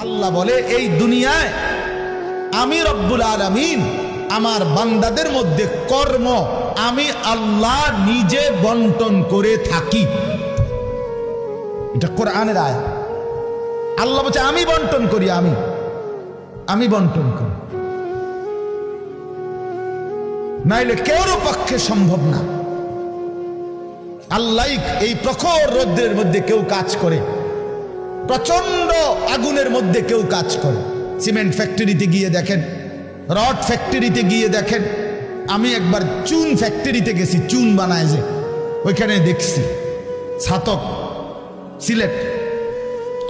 আল্লাহ বলে এই দুনিয়ায় আমি রব্বুল আলামিন আমার বান্দাদের মধ্যে কর্ম আমি আল্লাহ নিজে বন্টন করে থাকি। এটা কোরআনের আয়াত। আল্লাহ বলছে আমি বন্টন করি, আমি বন্টন করি, নাইলে কেউর পক্ষে সম্ভব না। আল্লাহ এই প্রখর রৌদ্রের মধ্যে কেউ কাজ করে, প্রচন্ড আগুনের মধ্যে কেউ কাজ করে। সিমেন্ট ফ্যাক্টরিতে গিয়ে দেখেন, রড ফ্যাক্টরিতে গিয়ে দেখেন। আমি একবার চুন ফ্যাক্টরিতে গেছি, চুন বানায় যে, ওইখানে দেখছি ছাতক সিলেট,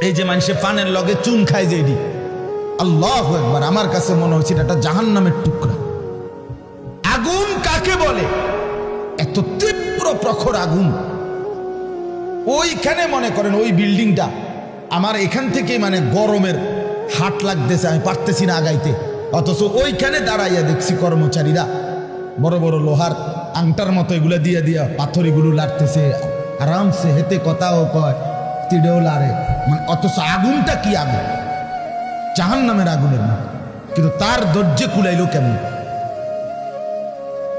এই যে মানুষে পানের লগে চুন খায় যে, এটি আল্লাহু আকবার, আমার কাছে মনে হচ্ছে এটা জাহান্নামের টুকরা। আগুন কাকে বলে? এত তীব্র প্রখর আগুন। ওইখানে মনে করেন ওই বিল্ডিংটা আমার এখান থেকে মানে গরমের হাট লাগতেছে, আমি পারতেছি না আগাইতে, অথচ ওইখানে দাঁড়াইয়া দেখছি কর্মচারীরা বড় বড় লোহার আংটার মতো এগুলো দিয়ে দিয়া পাথর এগুলো লাড়তেছে, আরামসে হেতে কথাও কয়, তিড়েও লাড়ে, মানে অথচ আগুনটা কি আগুন, জাহান্নামের আগুনের মতো, কিন্তু তার ধৈর্য কুলাইলো কেমন?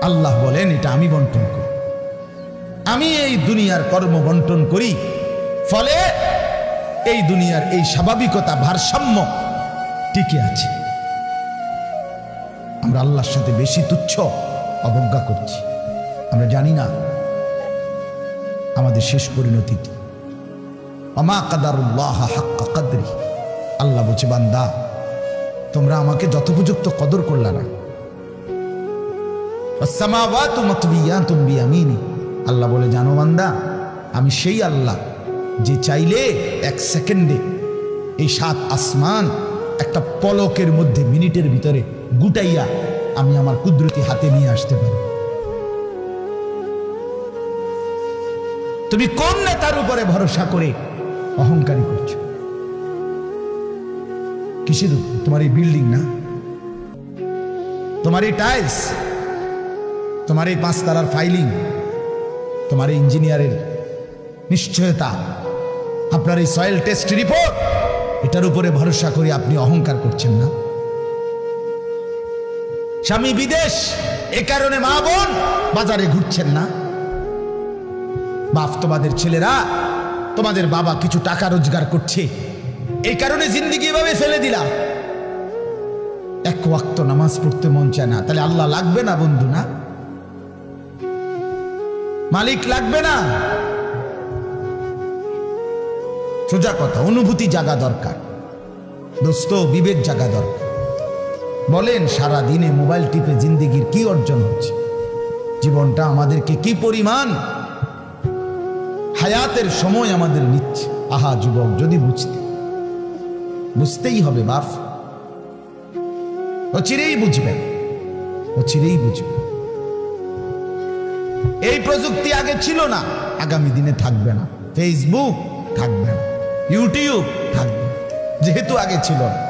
আল্লাহ বলেন এটা আমি বন্টন করি, আমি এই দুনিয়ার কর্ম বন্টন করি, ফলে এই দুনিয়ার এই স্বাভাবিকতা ভারসাম্য টিকে আছে। আমরা আল্লাহর সাথে বেশি তুচ্ছ অবজ্ঞা করছি, আমরা জানি না আমাদের শেষ পরিণতি কি। আমা কাদারুল্লাহ হাক্কা কদরি, আল্লাহ বলছে বান্দা তোমরা আমাকে যথোপযুক্ত কদর করলা না। আসসামাওয়াতু মাতবিয়াতুম বিয়ামিনি, আল্লাহ বলে জানো বান্দা আমি সেই আল্লাহ যে চাইলে এক সেকেন্ডে এই 7 আসমান একটা পলকের মধ্যে মিনিটের ভিতরে গুটাইয়া আমি আমার কুদরতি হাতে নিয়ে আসতে পারি। তুমি কোন নেতার উপরে ভরসা করে অহংকারী করছো? কিসের উপর? তোমার এই বিল্ডিং না, তোমার এই টাইলস, তোমার এই 5 তারার ফাইলিং, তোমার এই ইঞ্জিনিয়ারের নিশ্চয়তা, আপনার এই সয়েল টেস্ট রিপোর্ট, এটার উপরে ভরসা করে আপনি অহংকার করছেন না? স্বামী বিদেশ, এ কারণে মা বোন বাজারে ঘুরছেন না? বাপ তোমাদের ছেলেরা, তোমাদের বাবা কিছু টাকা রোজগার করছে, এই কারণে জিন্দেগি এভাবে ফেলে দিলাম। এক ওয়াক্ত নামাজ পড়তে মন চায় না, তাহলে আল্লাহ লাগবে না বন্ধু? না, মালিক লাগবে না? সোজা কথা, অনুভূতি জাগা দরকার দোস্ত, বিবেক জাগা দরকার। বলেন সারা দিনে মোবাইল টিপে জিন্দেগির কি অর্জন হচ্ছে? জীবনটা আমাদেরকে কি পরিমাণ হায়াতের সময় আমাদের নিচ্ছে। আহা যুবক, যদি বুঝতেই হবে বাপ, অচিরেই বুঝবেন, অচিরেই বুঝবেন। এই প্রযুক্তি আগে ছিল না, আগামী দিনে থাকবে না। ফেসবুক থাকবে না, ইউটিউব থাকবে, যেহেতু আগে ছিল না,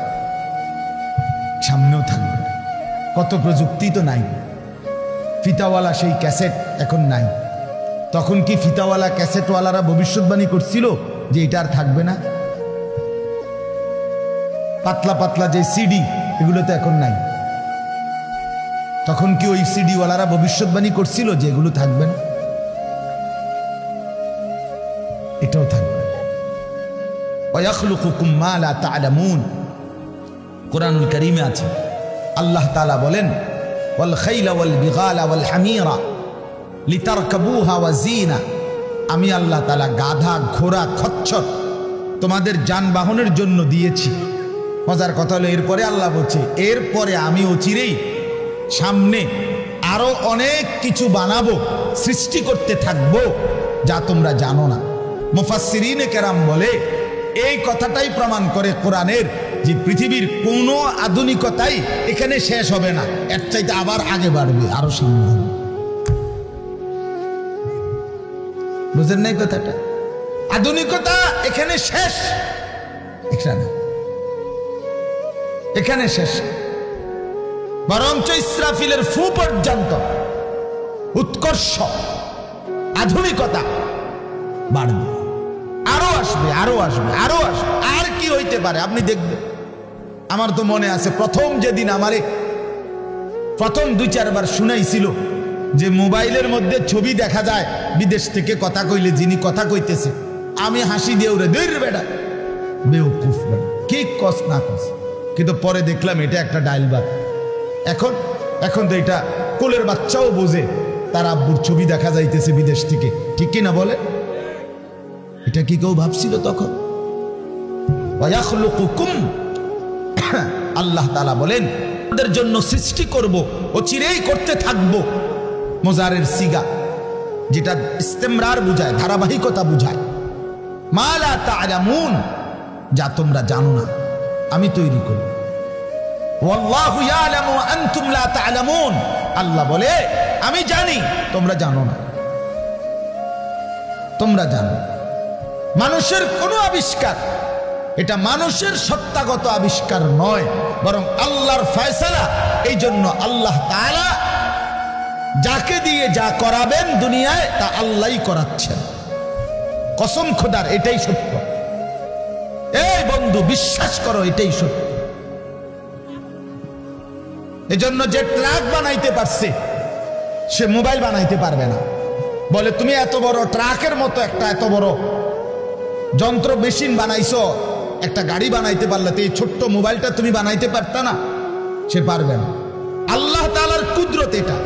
সামনেও থাকবে না। কত প্রযুক্তি তো নাই। ফিতাওয়ালা সেই ক্যাসেট এখন নাই। তখন কি ফিতাওয়ালা ক্যাসেটওয়ালারা ভবিষ্যৎবাণী করছিল যে এটা আর থাকবে না? পাতলা পাতলা যে সিডি, এগুলো তো এখন নাই। তখন কি ওই সিডিওয়ালারা ভবিষ্যৎবাণী করছিল যে এগুলো থাকবে না? এটাও থাকবে। ওয়াখলুকুকুম মা লা তা'লামুন, কুরআনুল কারীমে আছে আল্লাহ তাআলা বলেন ওয়াল খাইলা ওয়াল বিগালা ওয়াল হামিরা লিতারকাবুহা ওয়া জিনা, আমি আল্লাহ তাআলা গাধা, ঘোড়া, খচ্চর তোমাদের যানবাহনের জন্য দিয়েছি। মজার কথা হলো এরপরে আল্লাহ বলছে এরপরে আমি অচিরেই সামনে আরো অনেক কিছু বানাবো, সৃষ্টি করতে থাকবো যা তোমরা জানো না। মুফাসসিরিনে কেরাম বলে এই কথাটাই প্রমাণ করে কোরআনের যে পৃথিবীর কোনো আধুনিকতাই এখানে শেষ হবে না, এর চাইতে আবার আগে বাড়বে, আরো সামনে হবে। বুঝেন নাই কথাটা? আধুনিকতা এখানে শেষ, এখানে শেষ। বরঞ্চ ইসরাফিলের ফু পর্যন্ত উৎকর্ষ আধুনিকতা বাড়বে, আরো আসবে, আরো আসবে, আরো আসবে। আর কি হইতে পারে আপনি দেখবেন। আমার তো মনে আছে প্রথম যেদিন আমারে প্রথম 2-4 বার শুনাইছিল যে মোবাইলের মধ্যে ছবি দেখা যায় বিদেশ থেকে কথা কইলে, যিনি কথা কইতেছে, আমি হাসি দিয়ে উড়ে দূর বেটা বেউকুফ বেটা কি কস না কস, কিন্তু পরে দেখলাম এটা একটা ডায়লবার। এখন তো এটা কোলের বাচ্চাও বোঝে তার আব্বুর ছবি দেখা যাইতেছে বিদেশ থেকে, ঠিক কি না বলে? এটা কি কেউ ভাবছিল তখন? আল্লাহ তাআলা বলেন আমাদের জন্য সৃষ্টি করব, ও চিরেই করতে থাকবো। মুজারের সিগা যেটা ইস্তেমরার বুঝায়, ধারাবাহিকতা বুঝায়। মা লা তা'লামুন, যা তোমরা জানো না আমি তৈরি করব। ওয়াল্লাহু ইয়ালামু ওয়া আনতুম লা তা'লামুন, আল্লাহ বলে আমি জানি তোমরা জানো না। তোমরা জানো মানুষের কোনো আবিষ্কার, এটা মানুষের সত্তাগত আবিষ্কার নয়, বরং আল্লাহর ফয়সালা। এই জন্য আল্লাহ তাআলা যাকে দিয়ে যা করাবেন দুনিয়ায় তা আল্লাহই করাচ্ছেন। কসম খোদার, এটাই সত্য। এই বন্ধু বিশ্বাস করো, এটাই সত্য। এজন্য যে ট্রাক বানাইতে পারছে সে মোবাইল বানাইতে পারবে না। বলে তুমি এত বড় ট্রাকের মতো একটা এত বড় যন্ত্র মেশিন বানাইছো, একটা গাড়ি বানাইতে পারলে তো এই ছোট্ট মোবাইলটা তুমি বানাইতে পারতা না? সে পারবে না। আল্লাহ তাআলার কুদরত এটা।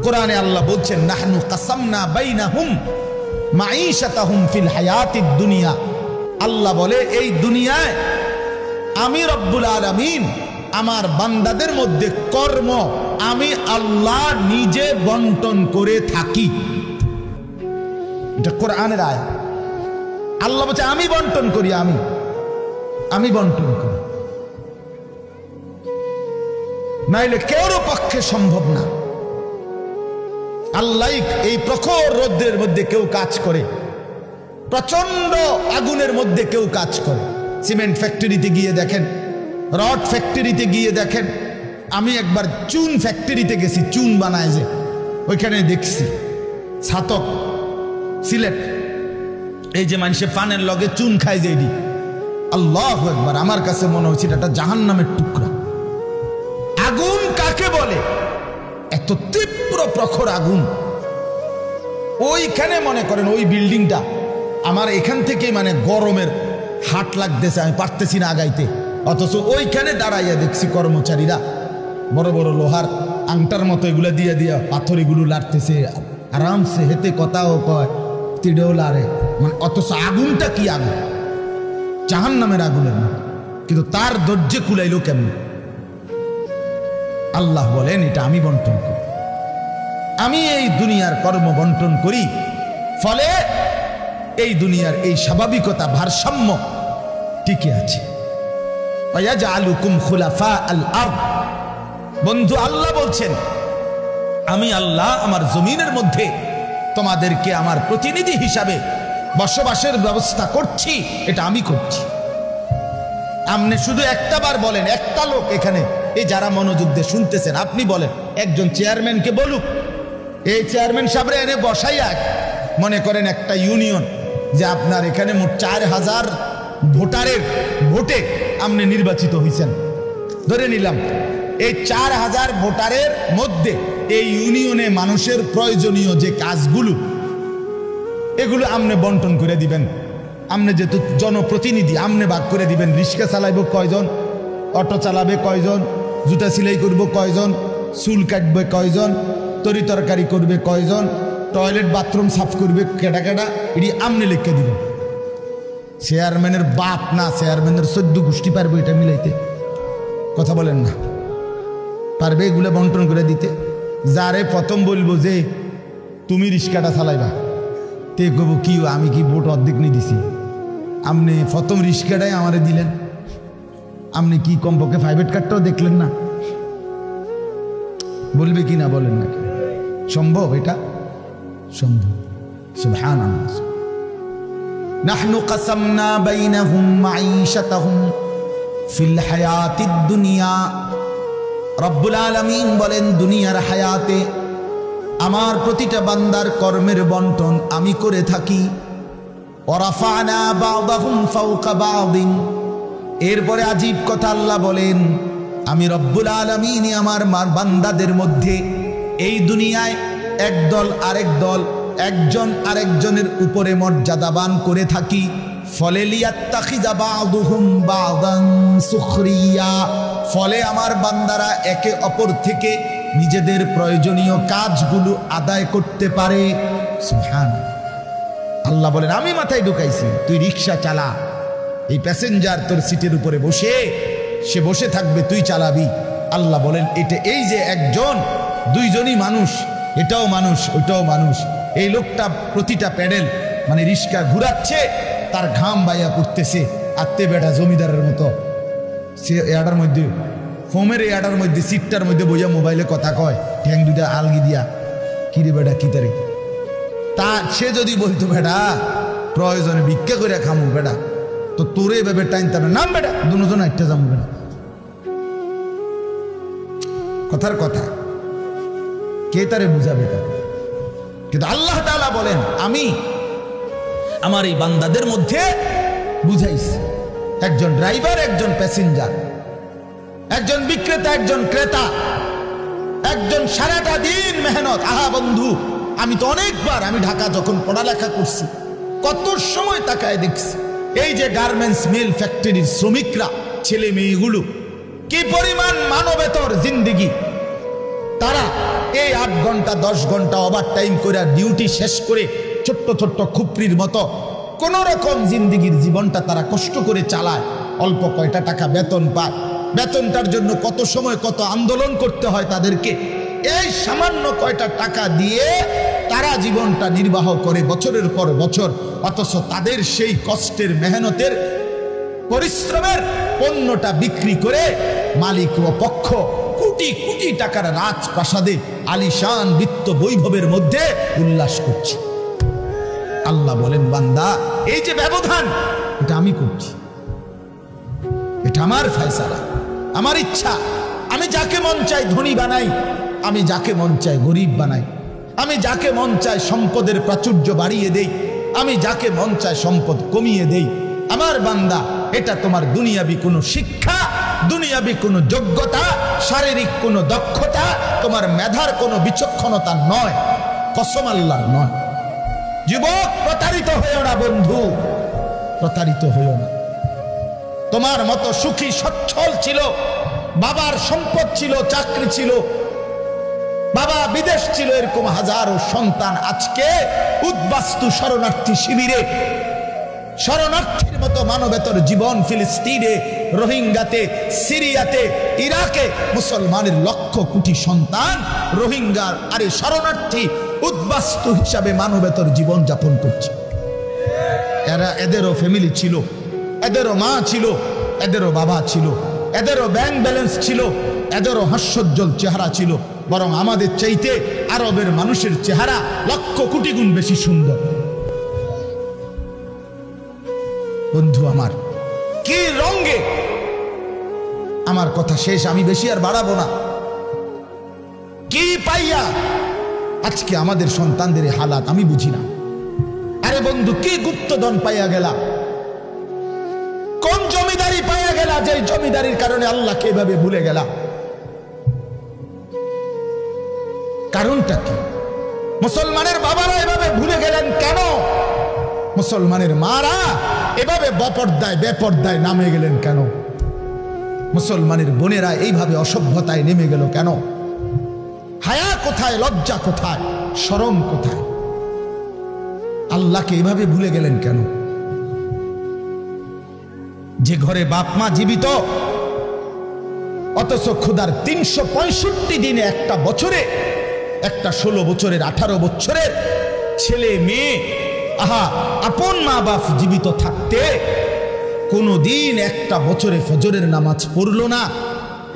কোরআনে আল্লাহ বলছেন নাহনু কাসামনা বাইনাহুম মাঈশাতাহুম ফিল হায়াতিদ দুনিয়া। আল্লাহ বলে এই দুনিয়ায় আমি রব্বুল আলামিন আমার বান্দাদের মধ্যে কর্ম আমি আল্লাহ নিজে বন্টন করে থাকি। এটা কোরআনের আয়াত। আল্লাহ বলছে আমি বন্টন করি, আমি বন্টন করি, নাইলে কেউর পক্ষে সম্ভব না। আল্লাহ এই প্রখর রোদ্রের মধ্যে কেউ কাজ করে, প্রচন্ড আগুনের মধ্যে কেউ কাজ করে। সিমেন্ট ফ্যাক্টরিতে গিয়ে দেখেন, রড ফ্যাক্টরিতে গিয়ে দেখেন। আমি একবার চুন ফ্যাক্টরিতে গেছি, চুন বানায় যে, ওইখানে দেখছি ছাতক সিলেট, এই যে মানুষে পানের লগে চুন খায় যে, এটি আল্লাহু আকবার, আমার কাছে মনে হচ্ছিল এটা জাহান্নামের টুকরা। আগুন কাকে বলে? এত তীব্র প্রখর আগুন। ওইখানে মনে করেন ওই বিল্ডিংটা আমার এখান থেকে মানে গরমের হাট লাগতেছে, আমি পারতেছি না আগাইতে, অথচ ওইখানে দাঁড়াইয়া দেখছি কর্মচারীরা বড় বড় লোহার আংটার মতো এগুলো দিয়ে দিয়া পাথর এগুলো লাড়তেছে আরামসে, হেতে কথাও কয়, তিড়েও লাড়ে, মানে অথচ আগুনটা কি আগুন, জাহান্নামের আগুনের মতো। কিন্তু তার ধৈর্য কুলাইলো কেমন? আল্লাহ বলেন এটা আমি বন্টন করি, আমি এই দুনিয়ার কর্ম বন্টন করি, ফলে এই দুনিয়ার এই স্বাভাবিকতা ভারসাম্য টিকে আছে। ওয়াজআলুকুম খুলাফা আল আরদ। বন্ধু আল্লাহ বলছেন আমি আল্লাহ আমার জমিনের মধ্যে তোমাদেরকে আমার প্রতিনিধি হিসাবে বসবাসের ব্যবস্থা করছি, এটা আমি করছি। আপনি শুধু একটা বার বলেন, একটা লোক এখানে এই যারা মনোযোগ দিয়ে শুনতেছেন, আপনি বলেন একজন চেয়ারম্যানকে বলুক, এই চেয়ারম্যান সাহেবরে এনে বসাইয়া, মনে করেন একটা ইউনিয়ন যে আপনার এখানে মোট 4000 ভোটারের ভোটে আপনি নির্বাচিত হয়েছেন, ধরে নিলাম এই 4000 ভোটারের মধ্যে এই ইউনিয়নে মানুষের প্রয়োজনীয় যে কাজগুলো এগুলো আপনি বন্টন করে দিবেন। আপনি যেহেতু জনপ্রতিনিধি, আপনি ভাগ করে দিবেন, রিক্সা চালাইব কয়জন, অটো চালাবে কয়জন, জুতা সেলাই করব কয়জন, চুল কাটবে কয়জন, তরি তরকারি করবে কয়জন, টয়লেট বাথরুম সাফ করবে কেডা কেডা, এটি আপনি লিখে দিবেন। চেয়ারম্যানের বাপ না, চেয়ারম্যানের 14 গোষ্ঠী পারবে এটা মিলাইতে? কথা বলেন না, পারবে এগুলো বন্টন করে দিতে? যারে প্রথম বলবো যে তুমি রিক্সাটা চালাইবা, তে কব কি আমি কি ভোট অর্ধেক নিয়ে দিছি, আপনি প্রথম রিক্সাটাই আমারে দিলেন, আপনি কি কমপক্ষে প্রাইভেট কারটাও দেখলেন না? বলবে কি না বলেন না? সম্ভব? এটা সম্ভব। সুবহানাল্লাহ। নাহনু কাসামনা বাইনাহুম মাঈশাতাহুম ফিল হায়াতিদ দুনিয়া। রব্বুল আলামিন বলেন দুনিয়ার হায়াতে আমার প্রতিটা বান্দার কর্মের বন্টন আমি করে থাকি। ওয়ারাফা'না বা'দাহুম ফাওকা বা'দিন, এরপরে আজীব কথা আল্লাহ বলেন, আমি রব্বুল আলামিন আমার বান্দাদের মধ্যে এই দুনিয়ায় একদল আরেক দল, একজন আরেকজনের উপরে মর্যাদাবান করে থাকি। ফলে লিয়াত্তাখিযা বা'দুহুম বা'দান সুখরিয়া, ফলে আমার বান্দারা একে অপর থেকে নিজেদের প্রয়োজনীয় কাজগুলো আদায় করতে পারে। সুবহানাল্লাহ। আল্লাহ বলেন, আমি মাথায় ঢুকাইছি, তুই রিক্সা চালা, এই প্যাসেঞ্জার তোর সিটের উপরে বসে, সে বসে থাকবে, তুই চালাবি। আল্লাহ বলেন, এটা এই যে একজন দুইজনই মানুষ, এটাও মানুষ ওইটাও মানুষ। এই লোকটা প্রতিটা প্যাডেল মানে রিক্সা ঘুরাচ্ছে, তার ঘাম বাইয়া পড়তেছে, আত্মে বেটা জমিদারের মতো সে এটার মধ্যে ফোমের এটার মধ্যে সিটটার মধ্যে বইয়া মোবাইলে কথা কয়, ঠ্যাং দুইটা আলগি দিয়া, কিরে বেটা কি তারে। তা সে যদি বলতো বেটা প্রয়োজনে ভিক্ষা করে খামু বেটা, তো তোরে এভাবে টাইনতে নাম বেটা দুজন একটা যাবো বেটা। কথার কথা, কে তারে বুঝাবে? কিন্তু আল্লাহ তাআলা বলেন, আমি আমার এই বান্দাদের মধ্যে বুঝাইছি, একজন ড্রাইভার, একজন প্যাসেঞ্জার, একজন বিক্রেতা, একজন ক্রেতা, একজন সারাটা দিন মেহনত। আহা বন্ধু, আমি তো অনেকবার, আমি ঢাকা যখন পড়ালেখা করছি কত সময় তাকায় দেখছি, এই যে গার্মেন্টস মিল ফ্যাক্টরির শ্রমিকরা, ছেলে মেয়েগুলো কি পরিমাণ মানবেতর জিন্দেগি। তারা এই 8 ঘন্টা 10 ঘন্টা ওভার টাইম করে ডিউটি শেষ করে ছোট্ট ছোট্ট খুপড়ির মতো কোন রকম জিন্দেগির জীবনটা তারা কষ্ট করে চালায়। অল্প কয়টা টাকা বেতন পায়, বেতনটার জন্য কত সময় কত আন্দোলন করতে হয় তাদেরকে। এই সামান্য কয়টা টাকা দিয়ে তারা জীবনটা নির্বাহ করে বছরের পর বছর, অথচ তাদের সেই কষ্টের মেহনতের পরিশ্রমের পণ্যটা বিক্রি করে মালিক ও পক্ষ কোটি কোটি টাকার রাজপ্রাসাদে আলিশান বিত্ত বৈভবের মধ্যে উল্লাস করছে। আল্লাহ বলেন, বান্দা এই যে ব্যবধান, এটা আমি করছি, এটা আমার ফয়সালা, আমার ইচ্ছা। আমি যাকে মন চাই ধনী বানাই, আমি যাকে মন চাই গরিব বানাই, আমি যাকে মন চাই সম্পদের প্রাচুর্য বাড়িয়ে দেই, আমি যাকে মন চাই সম্পদ কমিয়ে দেই। আমার বান্দা, এটা তোমার দুনিয়াবি কোনো শিক্ষা, দুনিয়াবি কোনো যোগ্যতা, শারীরিক কোনো দক্ষতা, তোমার মেধার কোনো বিচক্ষণতা নয়, কসম আল্লাহর নয়। যুবক, প্রতারিত হইও না বন্ধু, প্রতারিত হইও না। তোমার মতো সুখী সচ্ছল ছিল, বাবার সম্পদ ছিল, চাকরি ছিল, বাবা বিদেশ ছিল, এরকম হাজারো সন্তান আজকে উদ্বাস্তু শরণার্থী শিবিরে, শরণার্থীর মতো মানবেতর জীবন ফিলিস্তিনে, রোহিঙ্গাতে, সিরিয়াতে, ইরাকে মুসলমানের লক্ষ কোটি সন্তান রোহিঙ্গার আরে শরণার্থী উদ্বাস্তু হিসাবে মানবেতর জীবন যাপন করছে। এদেরও ফ্যামিলি ছিল, এদেরও মা ছিল, এদেরও বাবা ছিল, এদেরও ব্যাংক ব্যালেন্স ছিল, এদেরও হাস্যোজ্জ্বল চেহারা ছিল। বরং আমাদের চাইতে আরবের মানুষের চেহারা লক্ষ কোটি গুণ বেশি সুন্দর। বন্ধু আমার, কি রঙে, আমার কথা শেষ, আমি বেশি আর বাড়াবো না। কি পাইয়া আজকে আমাদের সন্তানদের হালাত আমি বুঝি না। আরে বন্ধু, কি গুপ্তধন পাইয়া গেলা, কোন জমিদারি পাইয়া গেলা, যে জমিদারির কারণে আল্লাহকে এভাবে ভুলে গেলা? কারণটা কি? মুসলমানের বাবারা এভাবে ভুলে গেলেন কেন? মুসলমানের মারা এভাবে বেপর্দায় নামে গেলেন কেন? মুসলমানের বোনেরা এইভাবে অসভ্যতায় নেমে গেল কেন? হায়া কোথায়, লজ্জা কোথায়, শরম কোথায়? আল্লাহকে এইভাবে ভুলে গেলেন কেন? যে ঘরে বাপ মা জীবিত, অথচ ক্ষুধার 365 দিনে, একটা বছরে, একটা 16 বছরের 18 বছরের ছেলে মেয়ে, আহা, আপন মা বাপ জীবিত থাকতে কোনদিন একটা বছরে ফজরের নামাজ পড়লো না।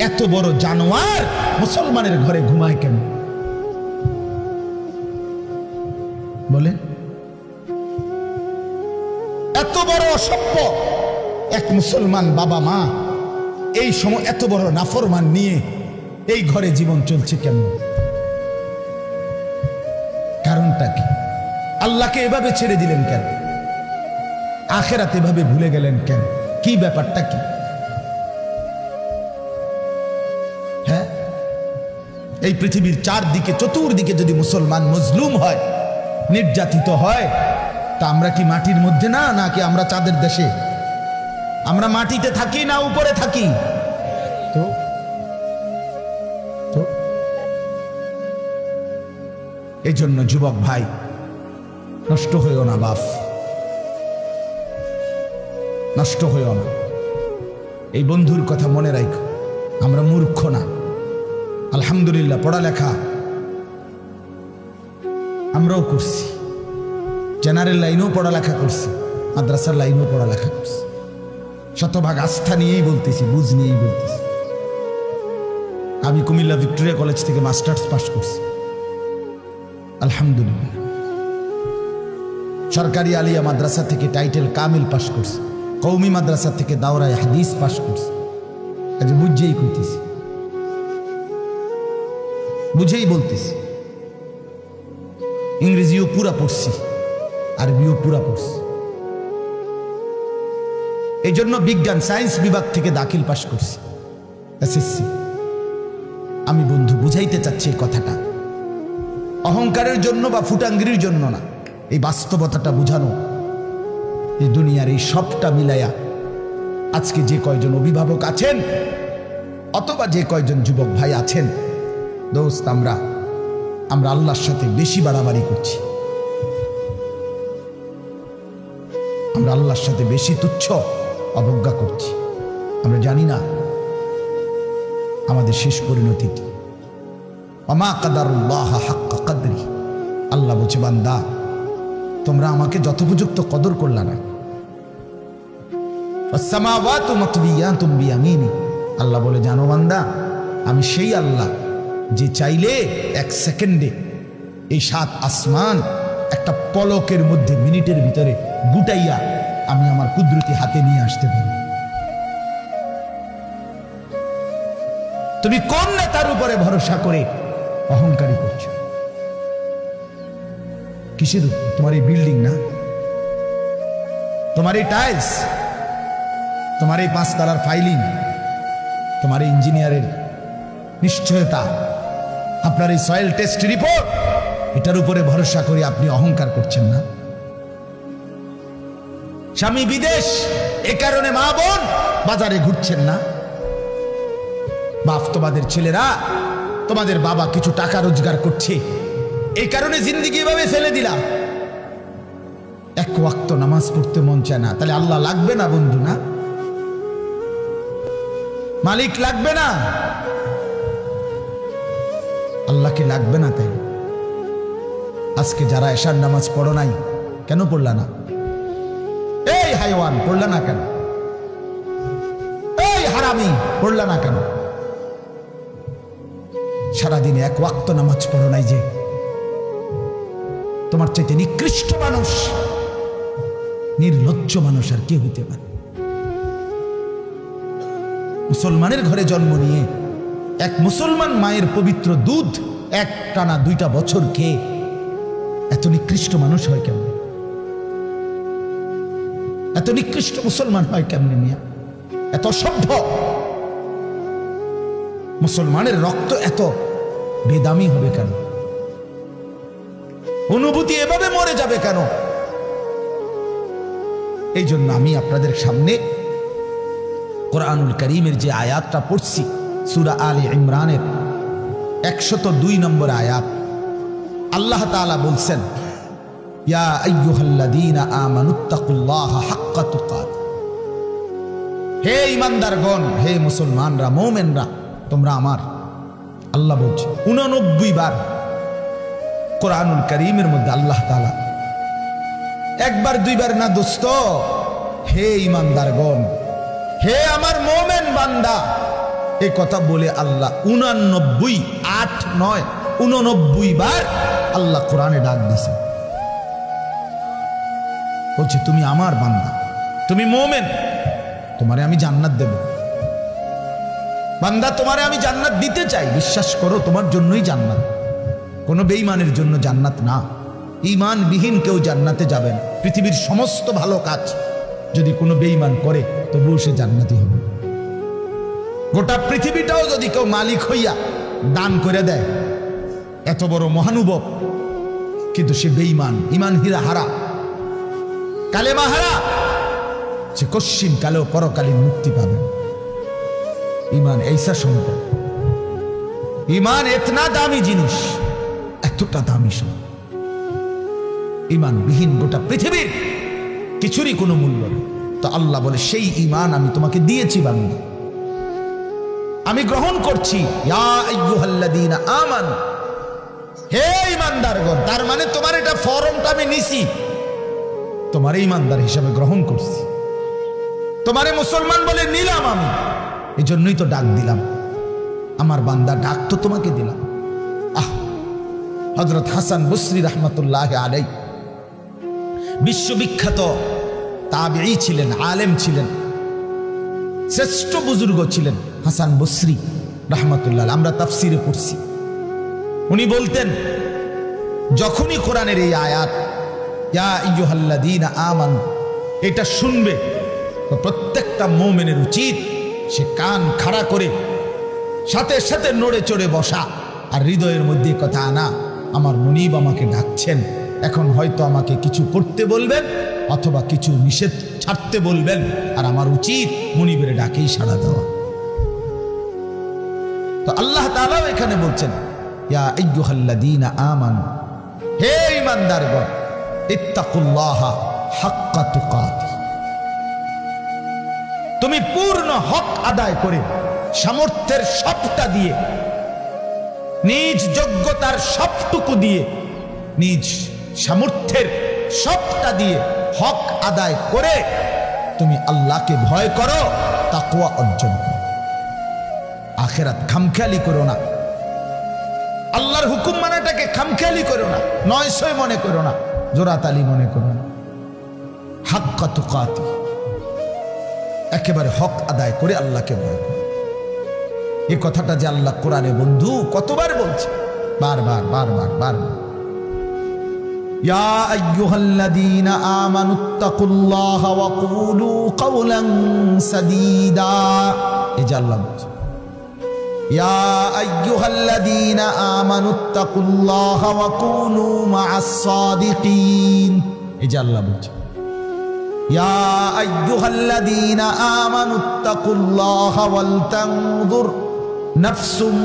এত বড় জানোয়ার মুসলমানের ঘরে ঘুমায় কেন বলে? এত বড় অসভ্য এক মুসলমান বাবা মা এই সময় এত বড় নাফরমান নিয়ে এই ঘরে জীবন চলছে কেমন? কারণটা কি? আল্লাহকে এভাবে ছেড়ে দিলেন কেন? আখেরাত এভাবে ভুলে গেলেন কেন? কি ব্যাপারটা কি? এই পৃথিবীর চারদিকে চতুর্দিকে যদি মুসলমান মজলুম হয়, নির্যাতিত হয়, তা আমরা কি মাটির মধ্যে না, নাকি আমরা চাঁদের দেশে? আমরা মাটিতে থাকি না উপরে থাকি? তো এই জন্য যুবক ভাই, নষ্ট হইও না বাপ, নষ্ট হইও না। এই বন্ধুর কথা মনে রাখো, আমরা মূর্খ না। আলহামদুলিল্লাহ, পড়ালেখা আমরাও করছি, জেনারেল লাইনেও পড়ালেখা করছি, মাদ্রাসার লাইনেও পড়ালেখা করছি। শতভাগ আস্থা নিয়েই বলতেছি, বুঝ নিয়েই বলতেছি। আমি কুমিল্লা ভিক্টোরিয়া কলেজ থেকে মাস্টার্স পাস করছি, আলহামদুলিল্লাহ। সরকারি আলিয়া মাদ্রাসা থেকে টাইটেল কামিল পাস করছি, কওমি মাদ্রাসা থেকে দাওরায়ে হাদিস পাস করছি। আজ বুঝেই কইতেছি, বুঝেই বলতেছি। ইংরেজিও পুরা পড়ছি, আরবিও পুরা পড়ছি। এই জন্য বিজ্ঞান সায়েন্স বিভাগ থেকে দাখিল পাস করছি, এসএসসি। আমি বন্ধু বুঝাইতে চাচ্ছি এই কথাটা অহংকারের জন্য বা ফুটাঙ্গির জন্য না, এই বাস্তবতাটা বুঝানো। এই দুনিয়ার এই সবটা মিলাইয়া আজকে যে কয়জন অভিভাবক আছেন অথবা যে কয়জন যুবক ভাই আছেন, দোস্ত, আমরা আল্লাহর সাথে বেশি বাড়াবাড়ি করছি, আমরা আল্লাহর সাথে বেশি তুচ্ছ অবজ্ঞা করছি। আমরা জানি না আমাদের শেষ পরিণতি কি। ওমা কাদারুল্লাহ হাক্কা কদরি, আল্লাহ বলছে, বান্দা তোমরা আমাকে যথোপযুক্ত কদর করলা না। আসসামাওয়াতু মাতবিয়াতুম বিয়ামিনি, আল্লাহ বলে, জানো বান্দা, আমি সেই আল্লাহ যে চাইলে এক সেকেন্ডে এই 7 আসমান একটা পলকের মধ্যে, মিনিটের ভিতরে গুটাইয়া আমি আমার কুদরতি হাতে নিয়ে আসতে পারি। তুমি কোন নেতার উপরে ভরসা করে অহংকারী করছো? কিসের উপর? তোমার এই বিল্ডিং না, তোমার এই টাইলস, তোমার এই 5 তলার ফাইলিং, তোমার এই ইঞ্জিনিয়ারের নিশ্চয়তা, আপনার এই সয়েল টেস্ট রিপোর্ট, এটার উপরে ভরসা করে আপনি অহংকার করছেন না? স্বামী বিদেশ, এ কারণে মা বোন বাজারে ঘুরছেন না? বাপ, তোমাদের ছেলেরা, তোমাদের বাবা কিছু টাকা রোজগার করছে, এই কারণে জিন্দেগি এভাবে ফেলে দিলা। এক ওয়াক্ত নামাজ পড়তে মন চায় না, তাহলে আল্লাহ লাগবে না বন্ধু? না, মালিক লাগবে না? আল্লাহকে লাগবে না? তাই আজকে যারা এশার নামাজ পড়ো নাই, কেন পড়লা না? এই হাইওয়ান, পড়লা না কেন? এই হারামি, পড়লা না কেন? সারাদিনে এক ওয়াক্ত নামাজ পড়ো নাই যে, তোমার চাইতে নিকৃষ্ট মানুষ, নির্লজ্জ মানুষ আর কে হইতে পারে? মুসলমানের ঘরে জন্ম নিয়ে এক মুসলমান মায়ের পবিত্র দুধ এক টানা 2টা বছর খেয়ে এত নিকৃষ্ট মানুষ হয় কেমন? এত নিকৃষ্ট মুসলমান হয় কেমনে মিয়া? এত সভ্য মুসলমানের রক্ত এত বেদামি হবে কেন? অনুভূতি এভাবে মরে যাবে কেন? এই জন্য আমি আপনাদের সামনে কোরআনুল কারীমের যে আয়াতটা পড়ছি, সূরা আলে ইমরানের 102 নম্বর আয়াত, আল্লাহ তাআলা বলছেন, ইয়া আইয়ুহাল্লাযীনা আমানুত্তাকুল্লাহা হাক্কা তুকাতিহ, হে ঈমানদারগণ, হে মুসলমানরা, মুমিনরা, তোমরা আমার, আল্লাহ বলছে 89 বার কোরআনুল কারীমের মধ্যে আল্লাহ তাআলা, একবার দুইবার না দোস্ত, হে ঈমানদারগণ, হে আমার মুমিন বান্দা, এই কথা বলে আল্লাহ 89, 8, 9, 89 বার আল্লাহ কোরআনে ডাক দিয়েছে। বলছে, তুমি আমার বান্দা, তুমি মুমিন, তোমারে আমি জান্নাত দেব। বান্দা, তোমারে আমি জান্নাত দিতে চাই, বিশ্বাস করো, তোমার জন্যই জান্নাত, কোনো বেঈমানের জন্য জান্নাত না। ঈমানবিহীন কেউ জান্নাতে যাবে না। পৃথিবীর সমস্ত ভালো কাজ যদি কোনো বেঈমান করে, তবুও সে জান্নাতি হবে। গোটা পৃথিবীটাও যদি কেউ মালিক হইয়া দান করে দেয়, এত বড় মহানুভব, কিন্তু সে বেঈমান, ইমান হীরা হারা, কালেমা হারা, সে কশ্চিন কালেও পরকালীন মুক্তি পাবে। ইমান এইসা সম্পদ, ইমান এতনা দামি জিনিস, এতটা দামি সম্পদ। ইমান বিহীন গোটা পৃথিবীর কিছুরই কোনো মূল্য নেই। তো আল্লাহ বলে সেই ইমান আমি তোমাকে দিয়েছি বান্দা, আমি গ্রহণ করছি। ইয়া আইয়ুহাল্লাযীনা আমানু, হে ঈমানদারগণ। তার মানে তোমার এটা ফরমটা আমি নিছি, তোমার ঈমানদার হিসাবে গ্রহণ করছি, তোমারে মুসলমান বলে নিলাম আমি। এই জন্যই তো ডাক দিলাম, আমার বান্দা, ডাক তো তোমাকে দিলাম। হযরত হাসান বসরি রাহমাতুল্লাহ আলাইহি বিশ্ববিখ্যাত তাবিঈ ছিলেন, আলেম ছিলেন, শ্রেষ্ঠ বুজুর্গ ছিলেন হাসান বসরি রাহমাতুল্লাহ। আমরা তাফসিরে পড়ছি, উনি বলতেন যখনই কোরআনের এই আয়াত ইয়া আইয়ুহাল্লাযীনা আমানু এটা শুনবে, তো প্রত্যেকটা মুমিনের উচিত সে কান খাড়া করে সাথে সাথে নড়ে চড়ে বসা, আর হৃদয়ের মধ্যে কথা আনা, আমার মুনিব আমাকে ডাকছেন, এখন হয়তো আমাকে কিছু করতে বলবেন অথবা কিছু নিষেধ ছাড়তে বলবেন, আর আমার উচিত মুনিবের ডাকেই সাড়া দেওয়া। তো আল্লাহ তাআলা এখানে বলছেন ইয়া আইয়ুহাল্লাযীনা আমানু, হে ঈমানদারগণ, ইত্তাকুল্লাহা হাক্কা তুকাতি, তুমি পূর্ণ হক আদায় করে সামর্থ্যের সবটা দিয়ে, নিজ যোগ্যতার সবটুকু দিয়ে, নিজ সামর্থ্যের সবটা দিয়ে হক আদায় করে তুমি আল্লাহকে ভয় করো, তাকওয়া অর্জন করো। আখিরাত খামখেয়ালি করো না, আল্লাহর হুকুম মানাটাকে খামখেয়ালি করো না, নয়সয় মনে করো না, জোরাতালি মনে করো না। হাক্কা তুকাতি, একেবারে হক আদায় করে আল্লাহকে ভয় করো। এই কথাটা যে আল্লাহ কোরআনে বন্ধু কতবার বলছে, বারবার বারবার বারবার। ইয়া আইয়ুহাল্লাযীনা আমানুত্তাকুল্লাহা ওয়া কুলু কাওলান সাদীদা, এই যে আল্লাহ বলছে ইয়া আইয়ুহাল্লাযীনা আমানুত্তাকুল্লাহা ওয়া কুনু মা'আস সাদিকিন, এই যে আল্লাহ বলছে ইয়া আইয়ুহাল্লাযীনা আমানুত্তাকুল্লাহা ওয়াল তানজুর নাফসুম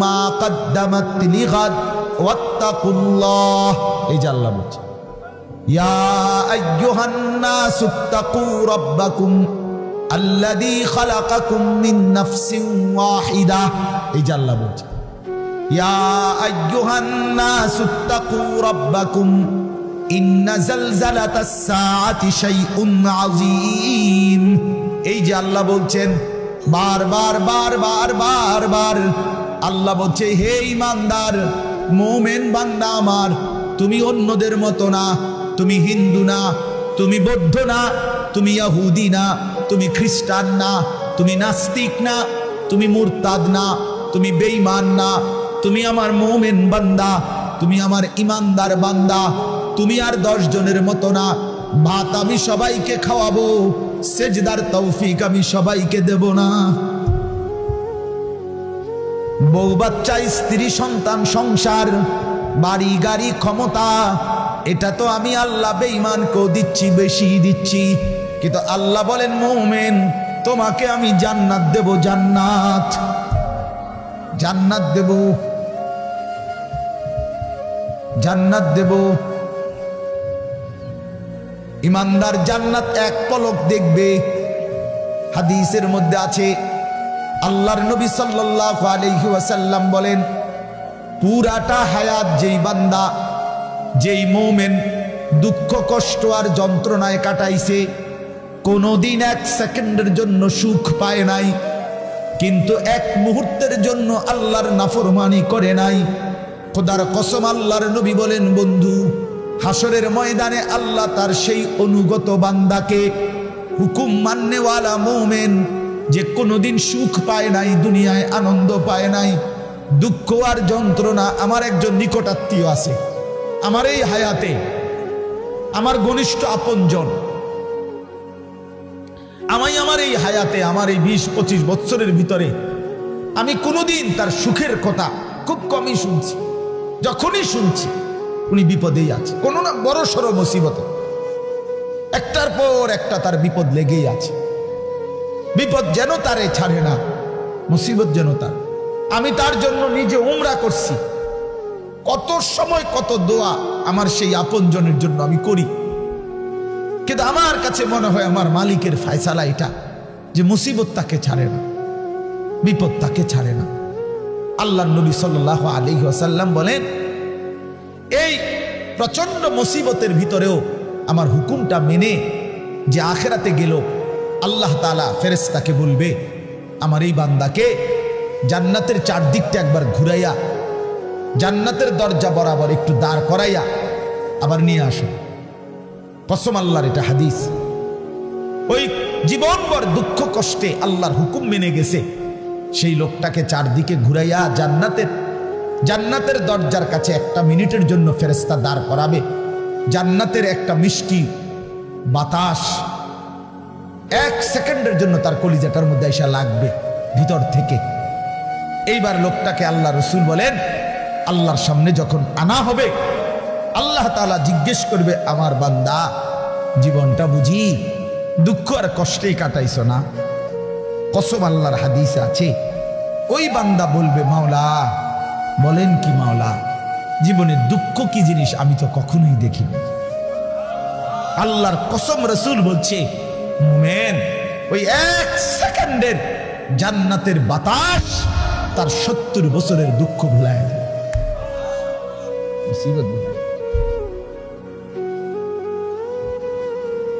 মা কদ্দামাত লিগাদ ওয়াত্তাকুল্লাহ, এই যে আল্লাহ বলছে ইয়া আইয়ুহান নাসুত্তাকু রাব্বাকুম আল্লাযী খালাকাকুম মিন নাফসিন ওয়াহিদা, এই যে আল্লাহ বলছে ইয়া আইয়ুহান নাসুত্তাকু রাব্বাকুম ইন্না জালজালাতাস সাআতি শাইউন আযীম, এই যে আল্লাহ বলছেন বারবার বারবার বারবার। আল্লাহ বলছে হে ঈমানদার মুমিন বান্দা আমার, তুমি অন্যদের মতো না, তুমি হিন্দু না, তুমি বৌদ্ধ না, তুমি ইহুদি না, তুমি খ্রিস্টান না, তুমি নাস্তিক না, তুমি মুরতাদ না, তুমি বেঈমান না, তুমি আমার মুমিন বান্দা, তুমি আমার ঈমানদার বান্দা। তুমি আর 10 জনের মতো না। ভাত আমি সবাইকে খাওয়াবো, সেজদার তৌফিক আমি সবাইকে দেব না। বউ বাচ্চা, স্ত্রী সন্তান, সংসার, বাড়ি গাড়ি, ক্ষমতা, এটা তো আমি আল্লাহ বেঈমানকেও দিচ্ছি, বেশি দিচ্ছি। কিন্তু আল্লাহ বলেন মুমিন তোমাকে আমি জান্নাত দেব, জান্নাত, জান্নাত দেব, জান্নাত দেব। ঈমানদার জান্নাত এক পলক দেখবে। হাদিসের মধ্যে আছে আল্লাহর নবী সাল্লাল্লাহু আলাইহি ওয়াসাল্লাম বলেন পুরাটা হায়াত যেই বান্দা, যেই মুমিন দুঃখ কষ্ট আর যন্ত্রণায় কাটাইছে, কোনোদিন 1 সেকেন্ডের জন্য সুখ পায় নাই, কিন্তু 1 মুহূর্তের জন্য আল্লাহর নাফরমানি করে নাই, খোদার কসম আল্লাহর নবী বলেন বন্ধু হাসরের ময়দানে আল্লাহ তার সেই অনুগত বান্দাকে, হুকুম মাননেওয়ালা মুমিন যে কোনোদিন সুখ পায় নাই, দুনিয়ায় আনন্দ পায় নাই, দুঃখ আর যন্ত্রণা। আমার একজন নিকটাত্মীয় আছে আমার এই হায়াতে, আমার ঘনিষ্ঠ আপনজন, আমার এই হায়াতে, আমার এই 20-25 বছরের ভিতরে আমি কোনোদিন তার সুখের কথা খুব কমই শুনছি। যখনই শুনছি উনি বিপদেই আছে, কোনো না বড় সড়ো মুসিবতে, একটার পর একটা তার বিপদ লেগেই আছে। বিপদ যেন তারে ছাড়ে না, মুসিবত যেন তার। আমি তার জন্য নিজে উমরা করছি, কত সময় কত দোয়া আমার সেই আপনজনের জন্য আমি করি, কিন্তু আমার কাছে মনে হয় আমার মালিকের ফয়সালা এটা যে মুসিবত তাকে ছাড়ে না, বিপদ তাকে ছাড়ে না। আল্লাহর নবী সাল্লাল্লাহু আলাইহি ওয়াসাল্লাম বলেন, এই প্রচন্ড মুসিবতের ভিতরেও আমার হুকুমটা মেনে যে আখিরাতে গেল, আল্লাহ তাআলা ফেরেশতাকে বলবে আমার এই বান্দাকে জান্নাতের চারদিকটা একবার ঘুরাইয়া জান্নাতের দরজা বরাবর একটু দাঁড় করাইয়া আবার নিয়ে আসো। কসম আল্লাহর, এটা হাদিস। ওই জীবনভর দুঃখ কষ্টে আল্লাহর হুকুম মেনে গেছে, সেই লোকটাকে চারদিকে ঘুরাইয়া জান্নাতের দরজার কাছে একটা মিনিটের জন্য ফেরেশতা দাঁড় করাবে। জান্নাতের একটা মিষ্টি বাতাস 1 সেকেন্ডের জন্য তার কলিজাটার মধ্যে এসে লাগবে ভিতর থেকে। এইবার লোকটাকে আল্লাহ রসুল বলেন, আল্লাহর সামনে যখন আনা হবে, আল্লাহ তাআলা জিজ্ঞেস করবে, আমার বান্দা জীবনটা বুঝি দুঃখ আর কষ্টেই কাটাইছো না? কসম আল্লাহর হাদিসে আছে, ওই বান্দা বলবে, মাওলা বলেন কি মাওলা, জীবনের দুঃখ কি জিনিস আমি তো কখনোই দেখিনি। আল্লাহর কসম, রসুল বলছে, মুমিন ওই 1 সেকেন্ডের জান্নাতের বাতাস তার 70 বছরের দুঃখ ভুলায় দেয়।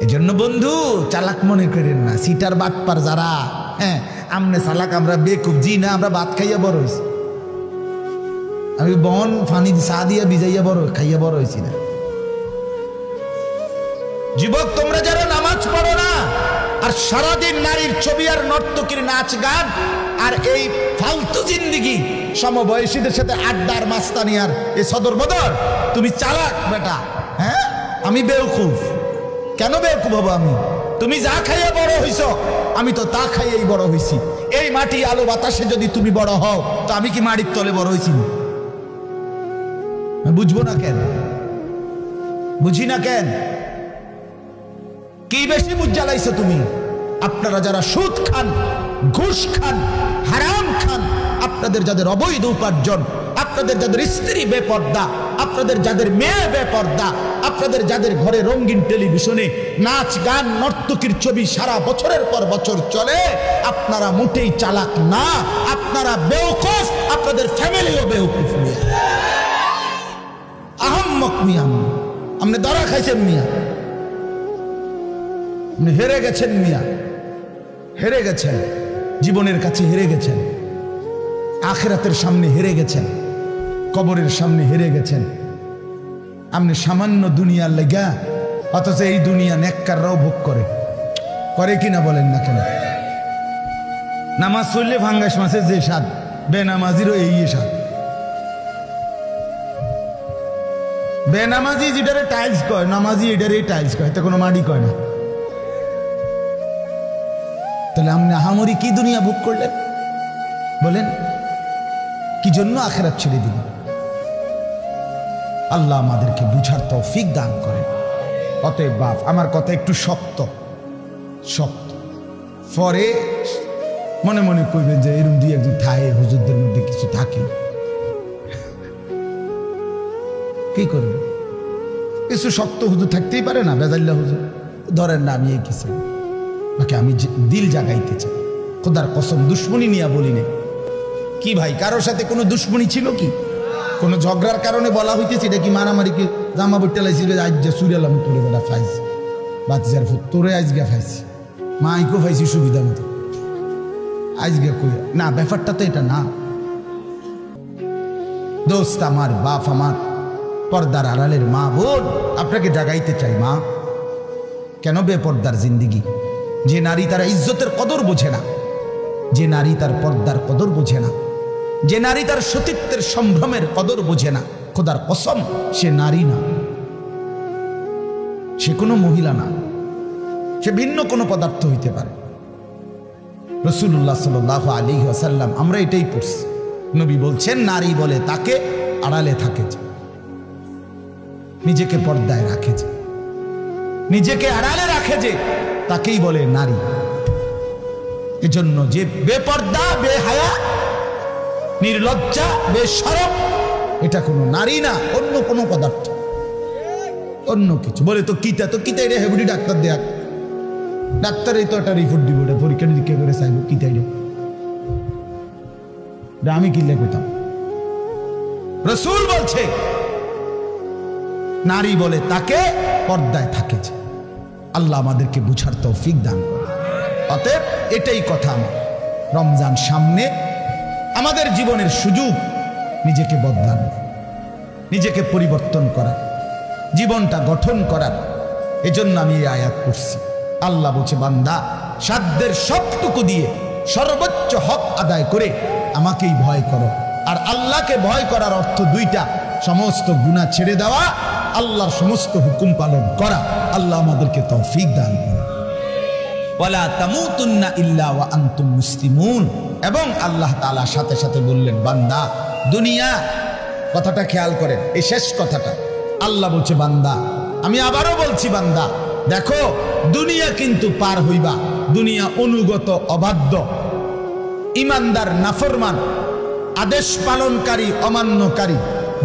এজন্য বন্ধু চালাক মনে করেন না, সিটার বাটপার যারা, হ্যাঁ আমনে চালাক, আমরা বেকুব, জি না, আমরা ভাত খাইয়া বড় হয়েছি। আমি বন ফানি চা দিয়া ভিজাইয়া বড় খাইয়া বড় হয়েছি না। যুবক তোমরা যারা নামাজ পড়ো না আর সারাদিন নারীর ছবি আর নর্তকীর নাচ গান আর এই ফালতু জিন্দিগি, সমবয়সীদের সাথে আড্ডার মাস্তানি আর এই সদর বদর, তুমি চালাক বেটা। হ্যাঁ আমি বেওকুফ। কেন বেওকুফ হবো আমি? তুমি যা খাইয়া বড় হইছ, আমি তো তা খাইয়াই বড় হইছি। এই মাটি আলো বাতাসে যদি তুমি বড় হও, তো আমি কি মাটির তলে বড় হইছি? বুঝবো না কেন? বুঝি না কেন? কি বেশি বুঝ জ্বালাইছো তুমি? আপনারা যারা সুদ খান, ঘুষ খান, হারাম খান, আপনাদের যাদের অবৈধ উপার্জন, আপনাদের যাদের স্ত্রী বেপর্দা, আপনাদের যাদের মেয়ে বেপর্দা, আপনাদের যাদের ঘরে রঙিন টেলিভিশনে নাচ গান নর্তকীর ছবি সারা বছরের পর বছর চলে, আপনারা মোটেই চালাক না, আপনারা বেওকুফ। আপনাদের ফ্যামিলিও বেওকুফ। আহম্মক মিয়া, আপনি ধরা খাইছেন মিয়া, আপনি হেরে গেছেন মিয়া, হেরে গেছেন, জীবনের কাছে হেরে গেছেন, আখিরাতের সামনে হেরে গেছেন, কবরের সামনে হেরে গেছেন। আপনি সামান্য দুনিয়ার লেগা, অথচ এই দুনিয়া নেককাররাও ভোগ করে কিনা বলেন না কেন? নামাজ পড়লে ভাঙ্গাস মাছের যে স্বাদ, বেনামাজিরও এই স্বাদ। বেনামাজি যেটারে টাইলস কয়, নামাজি এটারে টাইলস কয়, এতে কোনো মাটি কয় না। তাহলে আপনি আহামরি কি দুনিয়া ভোগ করলেন বলেন? কি জন্য আখিরাত ছেড়ে দিলেন? আল্লাহ আমাদেরকে বুঝার তৌফিক দান করেন। অতএব বাপ, আমার কথা একটু শক্ত, পরে মনে মনে কইবেন যে এরকম দুই একজন থাকে, হুজুরদের মধ্যে কিছু থাকে, কি করবে? কিছু শক্ত হুজুর থাকতেই পারে না, বেজাল্লা হুজুর ধরেন না। আমি এই কিছু নাকি আমি দিল জাগাইতে চাই, খোদার কসম দুশ্মনী নিয়ে বলি না। কি ভাই, কারোর সাথে কোনো দুশ্মনী ছিল কি? কোনো ঝগড়ার কারণে বলা হইতেছে এটা কি মারামারি? কি জামা বইটা লাইছিল আজ যে সুরিয়ালাম তোরে বেলা ফাইছি, বাতিজার ফুট তোরে আজকে ফাইছি, মাইকো ফাইছি সুবিধা মতো, আজকে কই না। ব্যাপারটা তো এটা না দোস্ত, আমার বাপ, আমার পর্দার আড়ালের মা বোন, আপনাকে জাগাইতে চাই। মা, কেন বেপর্দার জিন্দিগি? যে নারী তার ইজ্জতের কদর বোঝে না, যে নারী তার পর্দার কদর বোঝে না, যে নারী তার সতীত্বের সম্ভ্রমের কদর বোঝে না, খোদার কসম সে নারী না, সে কোনো মহিলা না, সে ভিন্ন কোনো পদার্থ হইতে পারে। রাসূলুল্লাহ সাল্লাল্লাহু আলাইহি ওয়াসাল্লাম আমরা এটাই পড়ছি। নবী বলছেন নারী বলে তাকে আড়ালে থাকে যে, নিজেকে পর্দায় রাখে যে, নিজেকে আড়ালে রাখে যে, তাকেই বলে নারী। এজন্য যে বেপর্দা, বেহায়া, নির্লজ্জা, বেশরম, এটা কোনো নারী না, অন্য কোনো পদার্থ, অন্য কিছু। বলে তো কিতা, তো কিতা এটা হেবুডি ডাক্তার দেখ, ডাক্তারই তো একটা রিপোর্ট দিব, এটা পরীক্ষা নিরীক্ষা করে চাইব কিতাই রে, আমি কিনলে কইতাম। রাসূল বলছে নারী বলে তাকে পর্দায় থাকে যে। আল্লাহ আমাদেরকে বুঝার তৌফিক দান করে। অতএব এটাই কথা আমার, রমজান সামনে, আমাদের জীবনের সুযোগ নিজেকে বদলানো, নিজেকে পরিবর্তন করার, জীবনটা গঠন করার। এজন্য আমি এই আয়াত পড়ছি। আল্লাহ বলছে বান্দা সাধ্যের সবটুকু দিয়ে সর্বোচ্চ হক আদায় করে আমাকেই ভয় করো। আর আল্লাহকে ভয় করার অর্থ দুইটা, সমস্ত গুনাহ ছেড়ে দেওয়া, আল্লাহর সমস্ত হুকুম পালন করা। আল্লাহ আমাদেরকে তৌফিক দান করে। ওয়ালা তামুতুন্না ইল্লা ওয়া আনতুম মুসলিমুন। এবং আল্লাহ তাআলা সাথে সাথে বললেন বান্দা দুনিয়া, কথাটা খেয়াল করেন, এই শেষ কথাটা আল্লাহ বলছে বান্দা, আমি আবারও বলছি বান্দা দেখো দুনিয়া কিন্তু পার হইবা, দুনিয়া অনুগত, অবাধ্য, ইমানদার, নাফরমান, আদেশ পালনকারী, অমান্যকারী,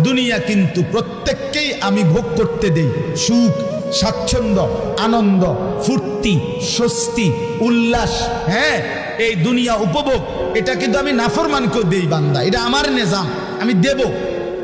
দুনিয়া কিন্তু প্রত্যেককেই আমি ভোগ করতে দেই সুখ, স্বাচ্ছন্দ্য, আনন্দ, ফুর্তি, স্বস্তি, উল্লাস। হ্যাঁ, এই দুনিয়া উপভোগ, এটা কিন্তু আমি নাফরমানকেও দেই বান্দা, এটা আমার নিজাম, আমি দেব।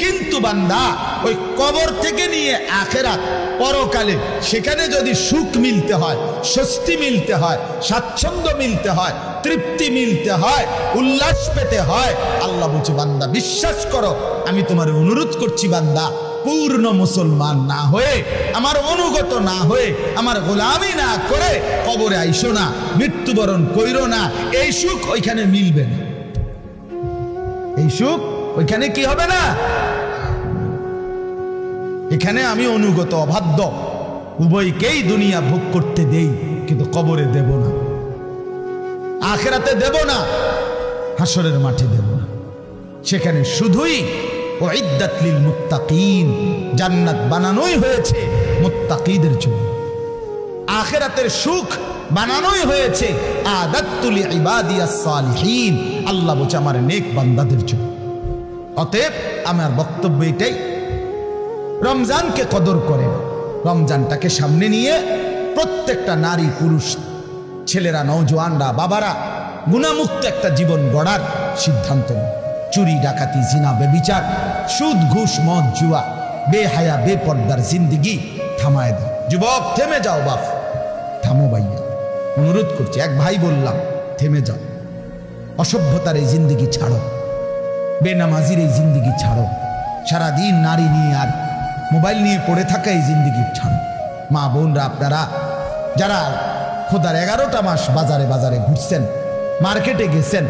কিন্তু বান্দা ওই কবর থেকে নিয়ে আখিরাত, পরকালে, সেখানে যদি সুখ মিলতে হয়, স্বস্তি মিলতে হয়, স্বাচ্ছন্দ্য মিলতে হয়, তৃপ্তি মিলতে হয়, উল্লাস পেতে হয়, আল্লাহ বলছে বান্দা বিশ্বাস করো, আমি তোমার অনুরোধ করছি বান্দা, পূর্ণ মুসলমান না হয়ে, আমার অনুগত না হয়ে, আমার গোলামি না করে কবরে আইসো না, মৃত্যুবরণ কইরো না। এই সুখ ওইখানে মিলবে না, এই সুখ ওইখানে কি হবে না। এখানে আমি অনুগত, অবাধ্য, উভয়কেই দুনিয়া ভোগ করতে দেই, কিন্তু কবরে দেব না, আখিরাতে দেব না, হাসরের মাঠে দেব না। সেখানে শুধুই উইদ্দাত লিল মুত্তাকিন, জান্নাত বানানোই হয়েছে মুত্তাকিদের জন্য, আখিরাতের সুখ বানানোই হয়েছে আদাত্তু লিইবাদিয়াস সালিহিন, আল্লাহ বলছে আমার নেক বান্দাদের জন্য। অতএব আমার বক্তব্য এটাই, রমজানকে কদর করেন, রমজানটাকে সামনে নিয়ে প্রত্যেকটা নারী, পুরুষ, ছেলেরা, নওজোয়ানরা, বাবারা গুনাহমুক্ত একটা জীবন গড়ার সিদ্ধান্ত নেন। চুরি, ডাকাতি, জিনা, ব্যভিচার, সুদ, ঘুষ, মদ, জুয়া, বেহায়া, বেপর্দার জিন্দিগি থামায় দাও। যুবক থেমে যাও, বাপ থামো, ভাইয়া অনুরোধ করছি, এক ভাই বললাম থেমে যাও, অসভ্যতার এই জিন্দিগি ছাড়ো, বেনামাজির এই জিন্দিগি ছাড়ো, সারাদিন নারী নিয়ে আর মোবাইল নিয়ে পড়ে থাকা এই জিন্দিগি ছাড়ো। মা বোনরা, আপনারা যারা খোদার 11টা মাস বাজারে বাজারে ঘুরছেন, মার্কেটে গেছেন,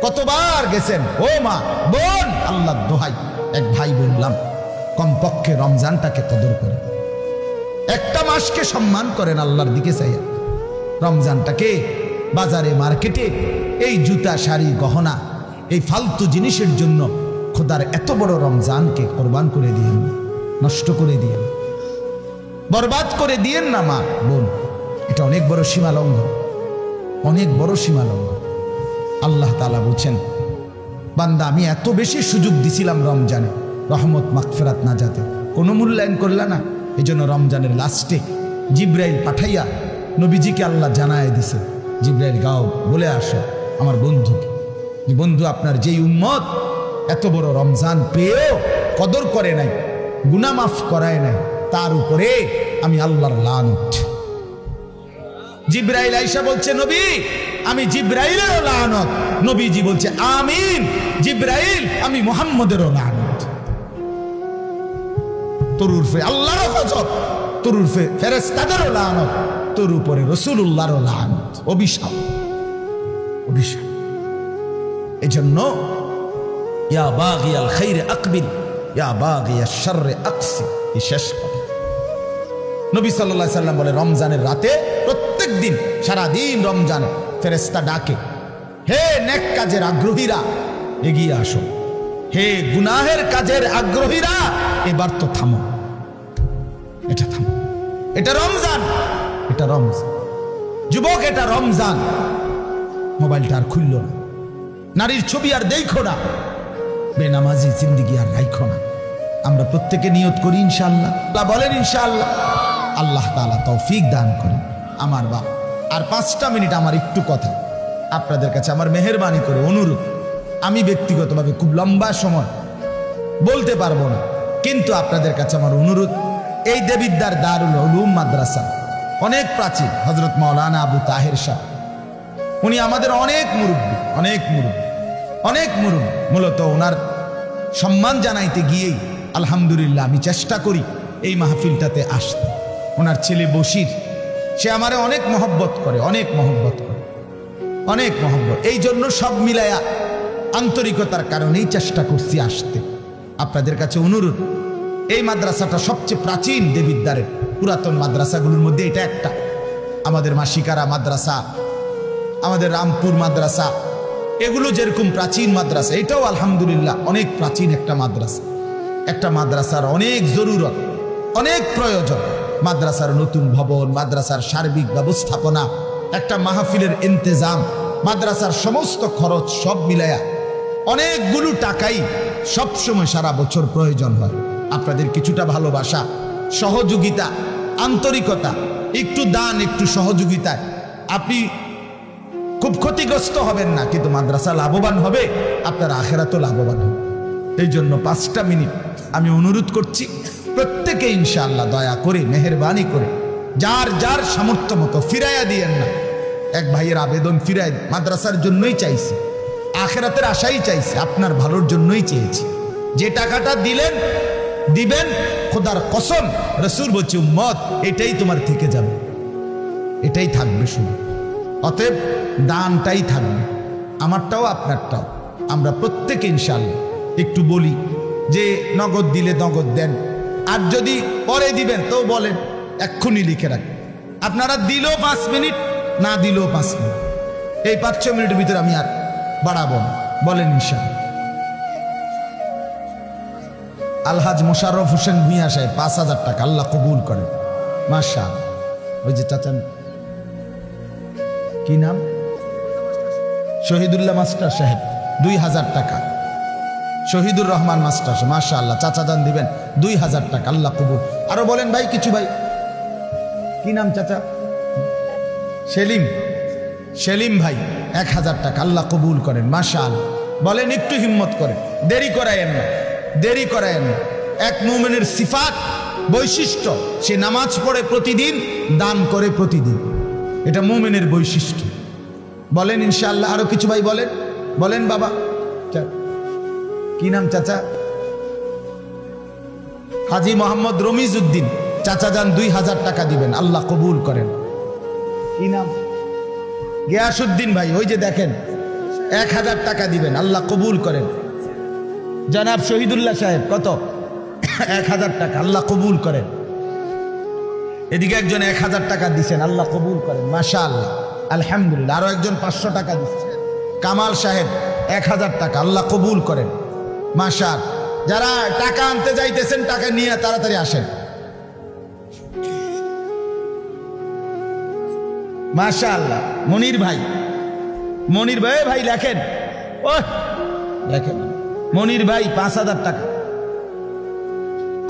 কতবার গেছেন, ও মা বোন, আল্লাহর দোহাই, এক ভাই বললাম কমপক্ষে রমজানটাকে কদর করেন, একটা মাসকে সম্মান করেন, আল্লাহর দিকে চাইয়া। রমজানটাকে বাজারে মার্কেটে এই জুতা, শাড়ি, গহনা, এই ফালতু জিনিসের জন্য খোদার এত বড় রমজানকে কোরবান করে দিয়েন, নষ্ট করে দিয়েন, বরবাদ করে দিয়েন না মা বোন। এটা অনেক বড় সীমা লঙ্ঘন, অনেক বড় সীমা লঙ্ঘন। আল্লাহ তাআলা বলছেন বান্দা আমি এত বেশি সুযোগ দিছিলাম রমজানে, রহমত, মাগফিরাত, নাজাতে, কোনো মূল্যায়ন করলা না। এই জন্য রমজানের লাস্টে জিব্রাইল পাঠাইয়া নবীজিকে আল্লাহ জানায় দিছে, জিব্রাইল গাও বলে আসো আমার বন্ধুকে, যে বন্ধু আপনার যেই উম্মত এত বড় রমজান পেয়েও কদর করে নাই, গুনাহ মাফ করায় নাই, তার উপরে আমি আল্লাহর লানত। জিব্রাইল আয়েশা বলছে নবী আমি জিব্রাইলেরও লানত, নবীজি বলছে আমিন, জিব্রাইল আমি মুহাম্মদেরও লানত। তোর উরফে আল্লাহরও গজব, তোর উরফে ফেরেশতাদেরও লানত, তোর উপরে রাসূলুল্লাহরও লানত, অভিশাপ, অভিশাপ। এজন্য ইয়া বাগিয়াল খাইরে আকবিল, ইয়া বাগিয়াশ শাররে আকসি, এই শেষ কথা। নবী সাল্লাল্লাহু আলাইহি সাল্লাম বলে রমজানের রাতে প্রত্যেক দিন, সারাদিন রমজানে ফেরেশতা ডাকে, হে নেক কাজের আগ্রহীরা এগিয়ে আসো, হে গুনাহের কাজের আগ্রহীরা এবার তো থামো, এটা থামো। এটা রমজান, এটা রমজান যুবক, এটা রমজান। মোবাইলটা আর খুললো না, নারীর ছবি আর দেখো না, বেনামাজি জিন্দিগি আর রাখো না। আমরা প্রত্যেকে নিয়ত করি ইনশাআল্লাহ, আল্লাহ বলেন ইনশাআল্লাহ, আল্লাহ তাআলা তৌফিক দান করেন। আমার বাপ, আর 5টা মিনিট আমার একটু কথা আপনাদের কাছে আমার মেহেরবানি করে অনুরোধ। আমি ব্যক্তিগতভাবে খুব লম্বা সময় বলতে পারবো না, কিন্তু আপনাদের কাছে আমার অনুরোধ, এই দেবিদ্দার দারুল উলুম মাদ্রাসা অনেক প্রাচীন, হযরত মাওলানা আবু তাহের সাহেব, উনি আমাদের অনেক মুরব্বী, অনেক মুরব্বী। মূলত ওনার সম্মান জানাইতে গিয়েই আলহামদুলিল্লাহ আমি চেষ্টা করি এই মাহফিলটাতে আসতে। ওনার ছেলে বশির, সে আমারে অনেক মহব্বত করে, অনেক মহব্বত। এই জন্য সব মিলায়া আন্তরিকতার কারণেই চেষ্টা করছি আসতে। আপনাদের কাছে অনুরোধ, এই মাদ্রাসাটা সবচেয়ে প্রাচীন দেবিদ্বারের পুরাতন মাদ্রাসাগুলোর মধ্যে এটা একটা। আমাদের মাসিকারা মাদ্রাসা, আমাদের রামপুর মাদ্রাসা, এগুলো যেরকম প্রাচীন মাদ্রাসা, এটাও আলহামদুলিল্লাহ অনেক প্রাচীন একটা মাদ্রাসা। একটা মাদ্রাসার অনেক জরুরত, অনেক প্রয়োজন। মাদ্রাসার নতুন ভবন, মাদ্রাসার সার্বিক ব্যবস্থাপনা, একটা মাহফিলের ইন্তজাম, মাদ্রাসার সমস্ত খরচ সব মিলায়া অনেকগুলো টাকাই সবসময় সারা বছর প্রয়োজন হয়। আপনাদের কিছুটা ভালোবাসা, সহযোগিতা, আন্তরিকতা, একটু দান, একটু সহযোগিতায় আপনি খুব ক্ষতিগ্রস্ত হবেন না, কিন্তু মাদ্রাসা লাভবান হবে, আপনার আখিরাতও লাভবান হবে। এই জন্য 5টা মিনিট আমি অনুরোধ করছি, প্রত্যেকে ইনশাআল্লাহ দয়া করে, মেহেরবানি করে, যার যার সামর্থ্য মতো ফিরাইয়া দিয়েন না। এক ভাইয়ের আবেদন ফিরাই, মাদ্রাসার জন্যই চাইছি, আখিরাতের আশাই চাইছি, আপনার ভালোর জন্যই চেয়েছি। যে টাকাটা দিবেন, খোদার কসম রাসূল বলছে উম্মত এটাই তোমার থেকে যাবে, এটাই থাকবে শুধু। অতএব দানটাই থাকবে, আমারটাও আপনারটাও। আমরা প্রত্যেকে ইনশাআল্লাহ একটু বলি যে নগদ দিলে নগদ দেন, আর যদি পরে দিবেন তো বলেন, এক্ষুনি লিখে রাখেন। আপনারা দিলেও 5 মিনিট, না দিলেও 5 মিনিট, এই 5-6 মিনিটের ভিতরে আমি আর বাড়াবো না, বলেন ইনশাআল্লাহ। আলহাজ মোশাররফ হোসেন ভূঁইয়া সাহেব 5000 টাকা, আল্লাহ কবুল করেন, মাশাআল্লাহ। ওই যে চাচা, কি নাম, শহীদুল্লাহ মাস্টার সাহেব 2000 টাকা, শহীদুর রহমান মাস্টার, মাশাআল্লাহ, চাচা যান দিবেন 2000 টাকা, আল্লাহ কবুল। আরো বলেন ভাই কিছু, ভাই কি নাম চাচা? সেলিম ভাই 1000 টাকা, আল্লাহ কবুল করেন, মাশাআল্লাহ। বলেন একটু হিম্মত করেন, দেরি করায়েন না। এক মুমিনের সিফাত, বৈশিষ্ট্য, সে নামাজ পড়ে প্রতিদিন, দান করে প্রতিদিন, এটা মুমিনের বৈশিষ্ট্য। বলেন ইনশাআল্লাহ। আরো কিছু ভাই বলেন বাবা, কি নাম চাচা? হাজী মোহাম্মদ রমিজ উদ্দিন, চাচা যান 2000 টাকা দিবেন, আল্লাহ কবুল করেন। কি নাম? গিয়াসউদ্দিন ভাই, ওই যে দেখেন 1000 টাকা দিবেন, আল্লাহ কবুল করেন। জনাব শহীদুল্লাহ সাহেব কত? 1000 টাকা, আল্লাহ কবুল করেন। এদিকে একজন 1000 টাকা দিচ্ছেন, আল্লাহ কবুল করেন, মাশাআল্লাহ, আলহামদুলিল্লাহ। আরো একজন 500 টাকা দিচ্ছেন, কামাল সাহেব 1000 টাকা, আল্লাহ কবুল করেন, মাশাআল্লাহ। যারা টাকা আনতে যাইতেছেন, টাকা নিয়ে তাড়াতাড়ি আসেন, মাশাআল্লাহ। মনির ভাই ভাই লেখেন, মনির ভাই 5000 টাকা,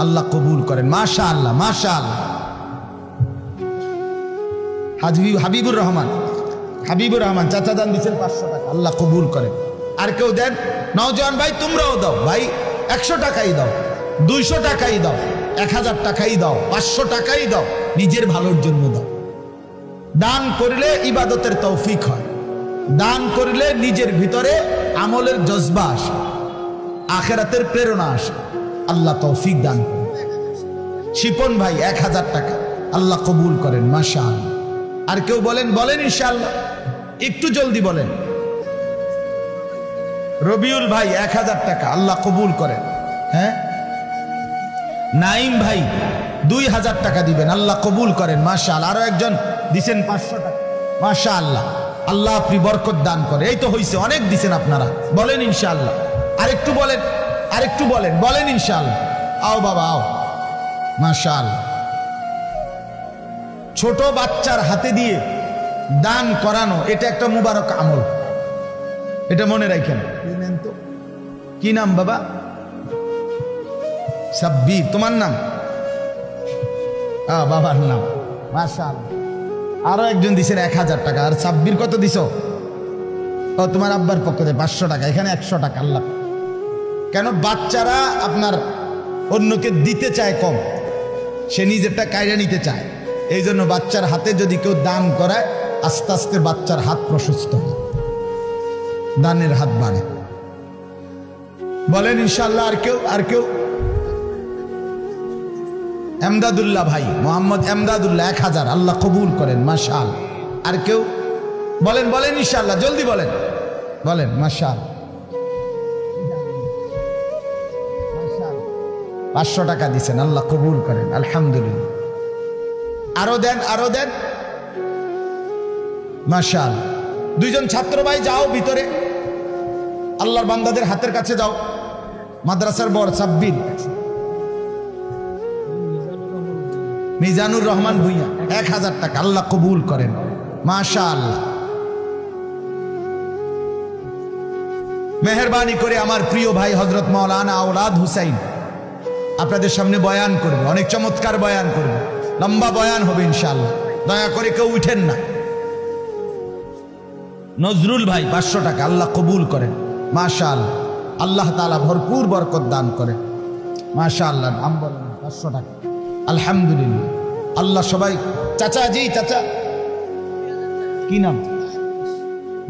আল্লাহ কবুল করেন, মাশাআল্লাহ, মাশাআল্লাহ। হাবিবুর রহমান চাচা দান দিচ্ছেন 500 টাকা, আল্লাহ কবুল করেন। আর কেউ দেন? নওজোয়ান ভাই তোমরাও দাও, ভাই 100 টাকাই দাও, 200 টাকাই দাও, 1000 টাকাই দাও, 500 টাকাই দাও, নিজের ভালোর জন্য দাও। দান করলে ইবাদতের তৌফিক হয়, দান করলে নিজের ভিতরে আমলের জজবা আসে, আখিরাতের প্রেরণা আসে, আল্লাহ তৌফিক দান করেন। শিপন ভাই 1000 টাকা, আল্লাহ কবুল করেন, মাশাআল্লাহ। আর কেউ বলেন ইনশাআল্লাহ, একটু জলদি বলেন। রবিউল ভাই 1000 টাকা, আল্লাহ কবুল করেন। হ্যাঁ, নাইম ভাই 2000 টাকা দিবেন, আল্লাহ কবুল করেন, মাশাআল্লাহ। আরো একজন দিছেন 500 টাকা, মাশাআল্লাহ, আল্লাহ আপনি বরকত দান করে। এই তো হইছে, অনেক দিছেন আপনারা, বলেন ইনশাআল্লাহ। আরেকটু বলেন, আরেকটু বলেন, বলেন ইনশাআল্লাহ। আও বাবা আও, মাশাআল্লাহ। ছোট বাচ্চার হাতে দিয়ে দান করানো এটা একটা মুবারক আমল, এটা মনে রাখেন। তো কি নাম বাবা? সাব্বির, তোমার নাম? বাবার নাম, মাশাআল্লাহ। আরো একজন দিছেন 1000 টাকা। আর সাব্বির কত দিছ? ও তোমার আব্বার পক্ষ থেকে 500 টাকা, এখানে 100 টাকা। আল্লাহ, কেন বাচ্চারা আপনার অন্যকে দিতে চায় কম, সে নিজেরটা কায়রা নিতে চায়। এই জন্য বাচ্চার হাতে যদি কেউ দান করায়, আস্তে আস্তে বাচ্চার হাত প্রশস্ত হয়, দানের হাত বাড়ে। বলেন ইনশাআল্লাহ। আর কেউ? আর কেউ? এমদাদুল্লাহ ভাই, মোহাম্মদ এমদাদুল্লাহ 1000, আল্লাহ কবুল করেন, মাশাআল্লাহ। আর কেউ? বলেন, বলেন ইনশাআল্লাহ, জলদি বলেন, বলেন। মাশাআল্লাহ, 500 টাকা দিচ্ছেন, আল্লাহ কবুল করেন, আলহামদুলিল্লাহ। আরো দেন, আরো দেন, মাশাআল্লাহ। দুইজন ছাত্র ভাই যাও ভিতরে, আল্লাহর বান্দাদের হাতের কাছে যাও। মাদ্রাসার বড় সাব্বির, মিজানুর রহমান ভুইয়া 1000 টাকা, আল্লাহ কবুল করেন, মাশাআল্লাহ। মেহেরবানি করে আমার প্রিয় ভাই হযরত মাওলানা আওলাদ হুসাইন আপনাদের সামনে বয়ান করবে, অনেক চমৎকার বয়ান করবে, লম্বা বয়ান হবে ইনশাআল্লাহ। দয়া করে কেউ উঠেন না। নজরুল ভাই 500 টাকা, আল্লাহ কবুল করেন, মাশাআল্লাহ। আল্লাহ তাআলা ভরপুর বরকত দান করেন, মাশাআল্লাহ। নাম বলেন, 500 টাকা, আলহামদুলিল্লাহ। আল্লাহ সবাই। চাচা জি, চাচা কি নাম?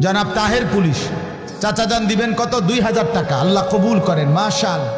জনাব তাহের পুলিশ, চাচা যান দিবেন কত? 2000 টাকা, আল্লাহ কবুল করেন, মাশাআল্লাহ।